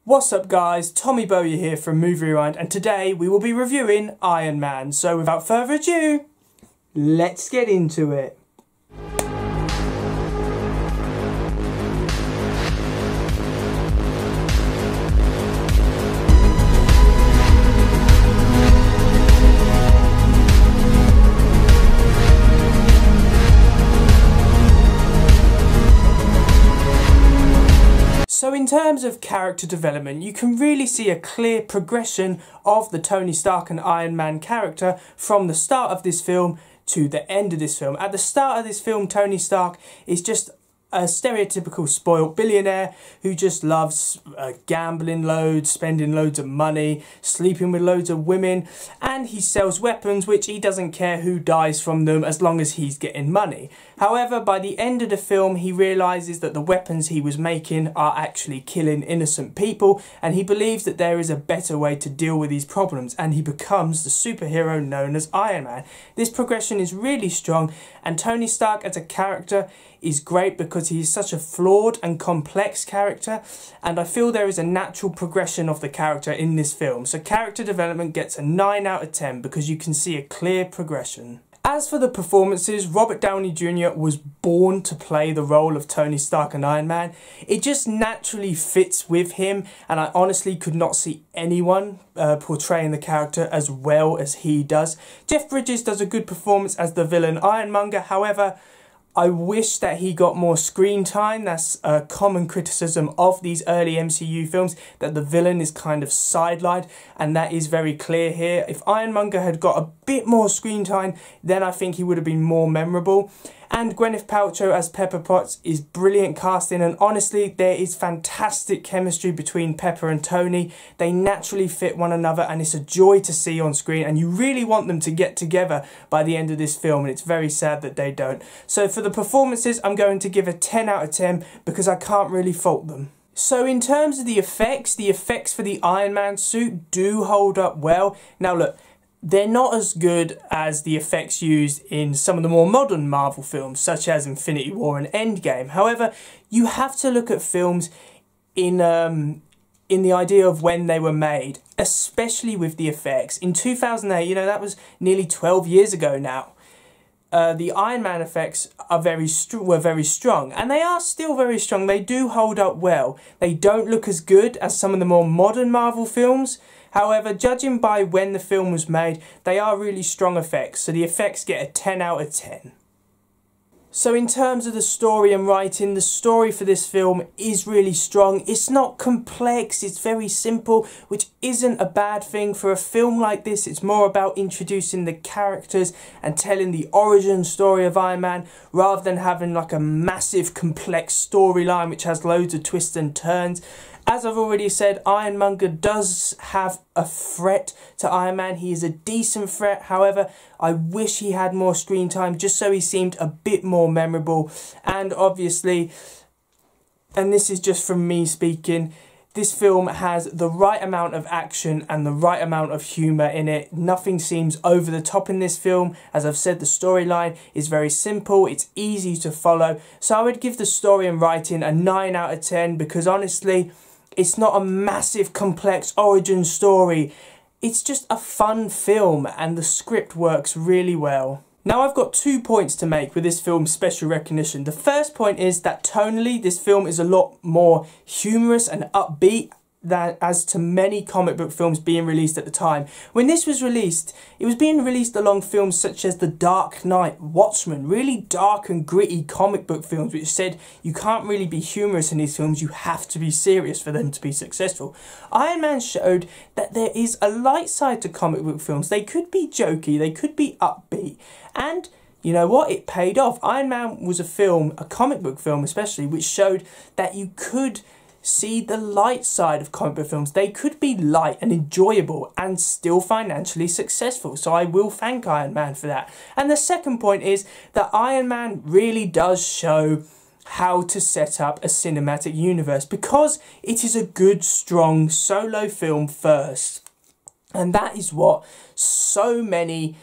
What's up guys, Tommy Bowyer here from Movie Rewind, and today we will be reviewing Iron Man. So without further ado, let's get into it. So in terms of character development, you can really see a clear progression of the Tony Stark and Iron Man character from the start of this film to the end of this film. At the start of this film, Tony Stark is just a stereotypical spoiled billionaire who just loves gambling loads, spending loads of money, sleeping with loads of women, and he sells weapons which he doesn't care who dies from them as long as he's getting money. However, by the end of the film, he realises that the weapons he was making are actually killing innocent people, and he believes that there is a better way to deal with these problems, and he becomes the superhero known as Iron Man. This progression is really strong, and Tony Stark as a character is great because he is such a flawed and complex character, and I feel there is a natural progression of the character in this film. So character development gets a 9 out of 10 because you can see a clear progression. As for the performances, Robert Downey Jr. was born to play the role of Tony Stark and Iron Man. It just naturally fits with him, and I honestly could not see anyone portraying the character as well as he does. Jeff Bridges does a good performance as the villain Ironmonger, however, I wish that he got more screen time. That's a common criticism of these early MCU films, that the villain is kind of sidelined, and that is very clear here. If Ironmonger had got a bit more screen time, then I think he would have been more memorable. And Gwyneth Paltrow as Pepper Potts is brilliant casting, and honestly there is fantastic chemistry between Pepper and Tony. They naturally fit one another, and it's a joy to see on screen, and you really want them to get together by the end of this film, and it's very sad that they don't. So for the performances, I'm going to give a 10 out of 10 because I can't really fault them. So in terms of the effects for the Iron Man suit do hold up well. Now look, they're not as good as the effects used in some of the more modern Marvel films, such as Infinity War and Endgame. However, you have to look at films in the idea of when they were made, especially with the effects. In 2008, that was nearly 12 years ago now. The Iron Man effects are were very strong, and they are still very strong. They do hold up well. They don't look as good as some of the more modern Marvel films. However, judging by when the film was made, they are really strong effects, so the effects get a 10 out of 10. So in terms of the story and writing, the story for this film is really strong. It's not complex, it's very simple, which isn't a bad thing for a film like this. It's more about introducing the characters and telling the origin story of Iron Man, rather than having like a massive complex storyline which has loads of twists and turns. As I've already said, Ironmonger does have a threat to Iron Man. He is a decent threat. However, I wish he had more screen time just so he seemed a bit more memorable. And obviously, and this is just from me speaking, this film has the right amount of action and the right amount of humour in it. Nothing seems over the top in this film. As I've said, the storyline is very simple. It's easy to follow. So I would give the story and writing a 9 out of 10 because honestly, it's not a massive complex origin story. It's just a fun film, and the script works really well. Now I've got 2 points to make with this film's special recognition. The first point is that tonally this film is a lot more humorous and upbeat than as to many comic book films being released at the time. When this was released, it was being released along films such as The Dark Knight, Watchmen, really dark and gritty comic book films which said you can't really be humorous in these films, you have to be serious for them to be successful. Iron Man showed that there is a light side to comic book films. They could be jokey, they could be upbeat, and you know what? It paid off. Iron Man was a film, a comic book film especially, which showed that you could see the light side of comic book films. They could be light and enjoyable and still financially successful. So I will thank Iron Man for that. And the second point is that Iron Man really does show how to set up a cinematic universe, because it is a good, strong solo film first. And that is what so many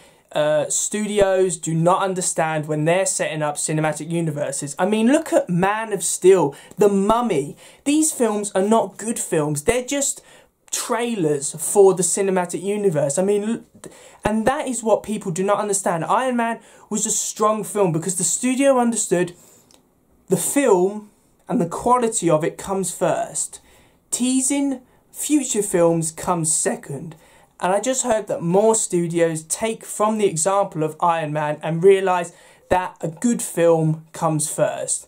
studios do not understand when they're setting up cinematic universes. I mean, look at Man of Steel, The Mummy. These films are not good films. They're just trailers for the cinematic universe. I mean, and that is what people do not understand. Iron Man was a strong film because the studio understood the film and the quality of it comes first. Teasing future films comes second. And I just hope that more studios take from the example of Iron Man and realise that a good film comes first.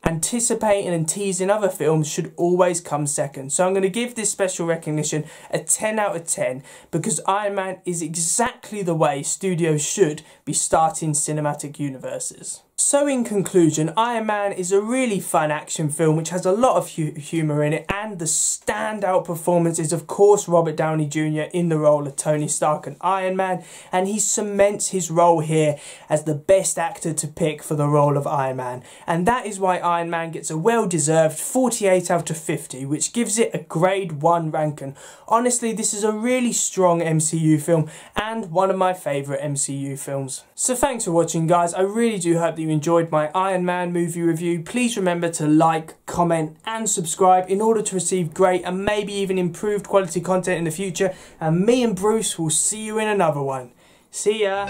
Anticipating and teasing other films should always come second. So I'm going to give this special recognition a 10 out of 10 because Iron Man is exactly the way studios should be starting cinematic universes. So in conclusion, Iron Man is a really fun action film which has a lot of humour in it, and the standout performance is of course Robert Downey Jr. in the role of Tony Stark and Iron Man, and he cements his role here as the best actor to pick for the role of Iron Man, and that is why Iron Man gets a well-deserved 48 out of 50, which gives it a grade 1 ranking. Honestly, this is a really strong MCU film and one of my favourite MCU films. So thanks for watching, guys. I really do hope that you enjoyed my Iron Man movie review. Please remember to like, comment and subscribe in order to receive great and maybe even improved quality content in the future, and me and Bruce will see you in another one. See ya!